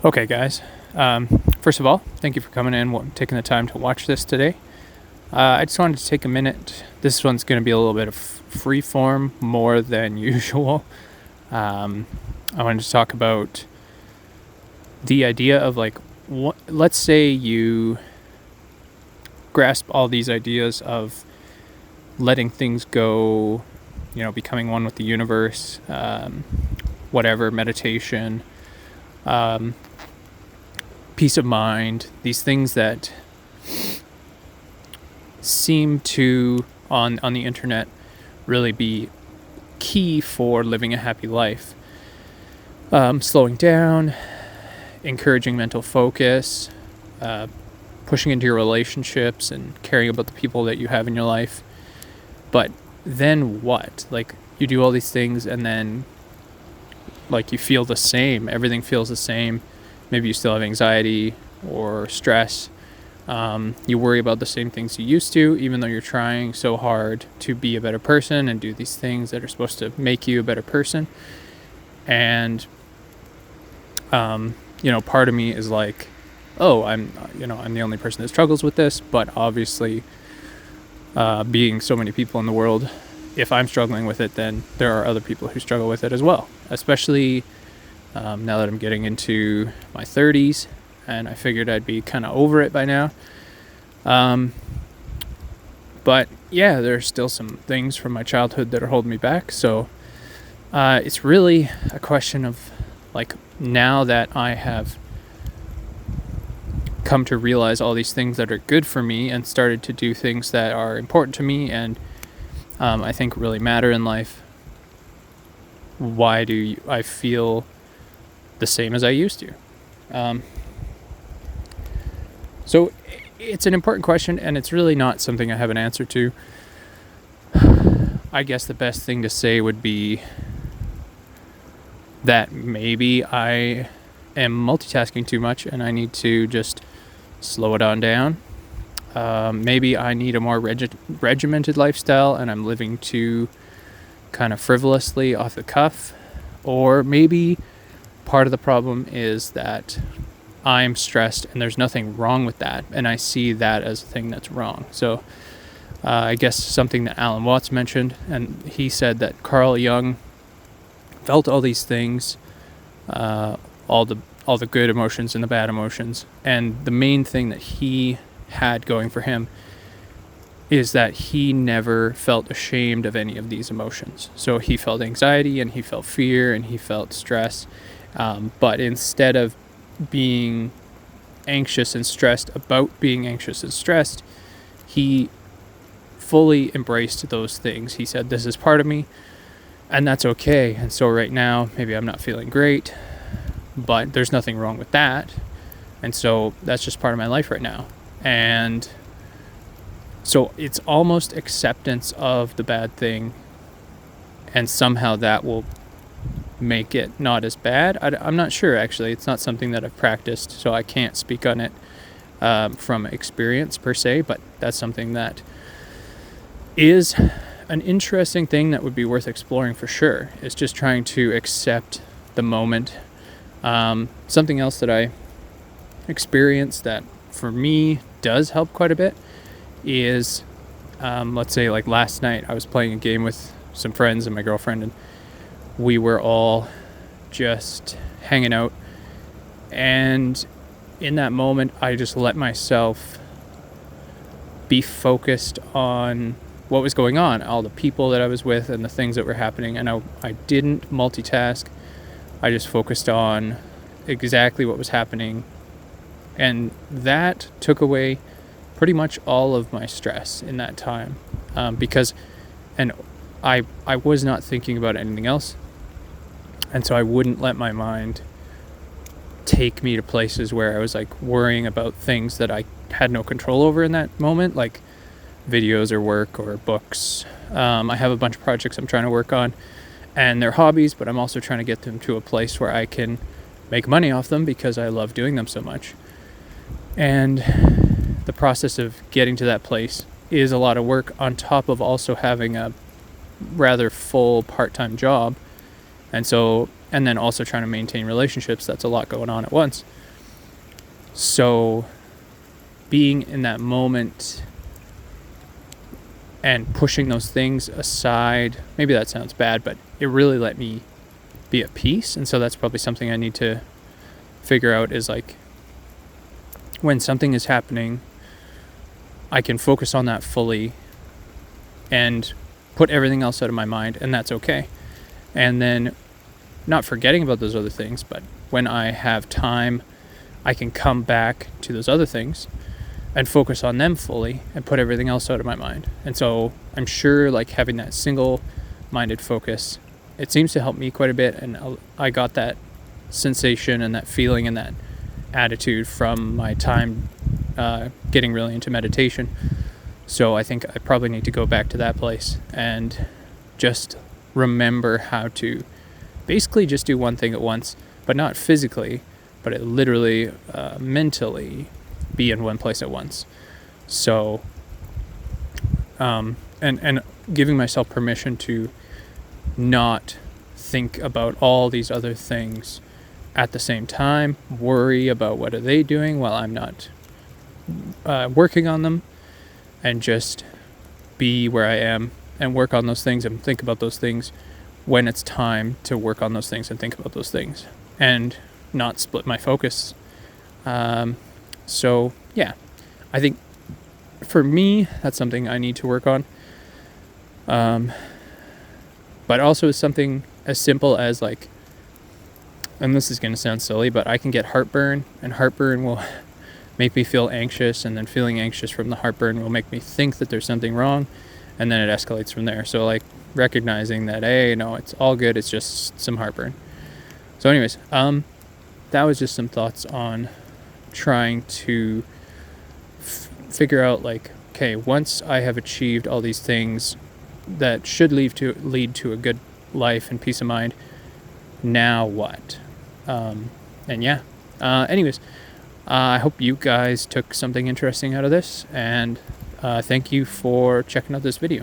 Okay, guys. First of all, thank you for coming in, taking the time to watch this today. I just wanted to take a minute. This one's going to be a little bit of free form more than usual. I wanted to talk about the idea of let's say you grasp all these ideas of letting things go, becoming one with the universe, whatever, meditation, peace of mind, these things that seem to, on the internet, really be key for living a happy life. Slowing down, encouraging mental focus, pushing into your relationships and caring about the people that you have in your life. But then what? You do all these things and then you feel the same. Everything feels the same. Maybe you still have anxiety or stress. You worry about the same things you used to, even though you're trying so hard to be a better person and do these things that are supposed to make you a better person. And, part of me is like, oh, I'm the only person that struggles with this. But obviously, being so many people in the world, if I'm struggling with it, then there are other people who struggle with it as well, especially now that I'm getting into my 30s, and I figured I'd be kind of over it by now. But yeah, there's still some things from my childhood that are holding me back. So it's really a question of now that I have come to realize all these things that are good for me and started to do things that are important to me and I think really matter in life, why do I feel the same as I used to? So it's an important question, and it's really not something I have an answer to. I guess the best thing to say would be that maybe I am multitasking too much and I need to just slow it on down. Maybe I need a more regimented lifestyle and I'm living too kind of frivolously off the cuff. Or maybe part of the problem is that I'm stressed and there's nothing wrong with that, and I see that as a thing that's wrong. So I guess something that Alan Watts mentioned, and he said that Carl Jung felt all these things, all the good emotions and the bad emotions, and the main thing that he had going for him is that he never felt ashamed of any of these emotions. So he felt anxiety and he felt fear and he felt stress, but instead of being anxious and stressed about being anxious and stressed, he fully embraced those things. He said, this is part of me and that's okay. And so right now, maybe I'm not feeling great, but there's nothing wrong with that. And so that's just part of my life right now. And so it's almost acceptance of the bad thing, and somehow that will make it not as bad. I'm not sure, actually. It's not something that I've practiced, so I can't speak on it from experience per se, but that's something that is an interesting thing that would be worth exploring for sure. It's just trying to accept the moment. Something else that I experienced that for me does help quite a bit is, let's say last night I was playing a game with some friends and my girlfriend, and we were all just hanging out, and in that moment I just let myself be focused on what was going on, all the people that I was with and the things that were happening, and I didn't multitask. I just focused on exactly what was happening, and that took away pretty much all of my stress in that time, because I was not thinking about anything else, and so I wouldn't let my mind take me to places where I was worrying about things that I had no control over in that moment, like videos or work or books. I have a bunch of projects I'm trying to work on, and they're hobbies, but I'm also trying to get them to a place where I can make money off them because I love doing them so much. And the process of getting to that place is a lot of work on top of also having a rather full part-time job. And so and then also trying to maintain relationships. That's a lot going on at once. So being in that moment and pushing those things aside, maybe that sounds bad, but it really let me be at peace. And so that's probably something I need to figure out, is like, when something is happening, I can focus on that fully and put everything else out of my mind, and that's okay. And then not forgetting about those other things, but when I have time, I can come back to those other things and focus on them fully and put everything else out of my mind. And so I'm sure like having that single-minded focus, it seems to help me quite a bit. And I got that sensation and that feeling and that attitude from my time getting really into meditation. So I think I probably need to go back to that place and just remember how to basically just do one thing at once, but not physically, but it literally mentally be in one place at once. So and giving myself permission to not think about all these other things at the same time, worry about what are they doing while I'm not working on them, and just be where I am and work on those things and think about those things when it's time to work on those things and think about those things, and not split my focus. So yeah, I think for me, that's something I need to work on. But also is something as simple as like, and this is going to sound silly, but I can get heartburn, and heartburn will make me feel anxious, and then feeling anxious from the heartburn will make me think that there's something wrong, and then it escalates from there. So like recognizing that, hey, no, it's all good, it's just some heartburn. So anyways, that was just some thoughts on trying to figure out like, okay, once I have achieved all these things that should lead to a good life and peace of mind, now what? And yeah, anyways, I hope you guys took something interesting out of this, and thank you for checking out this video.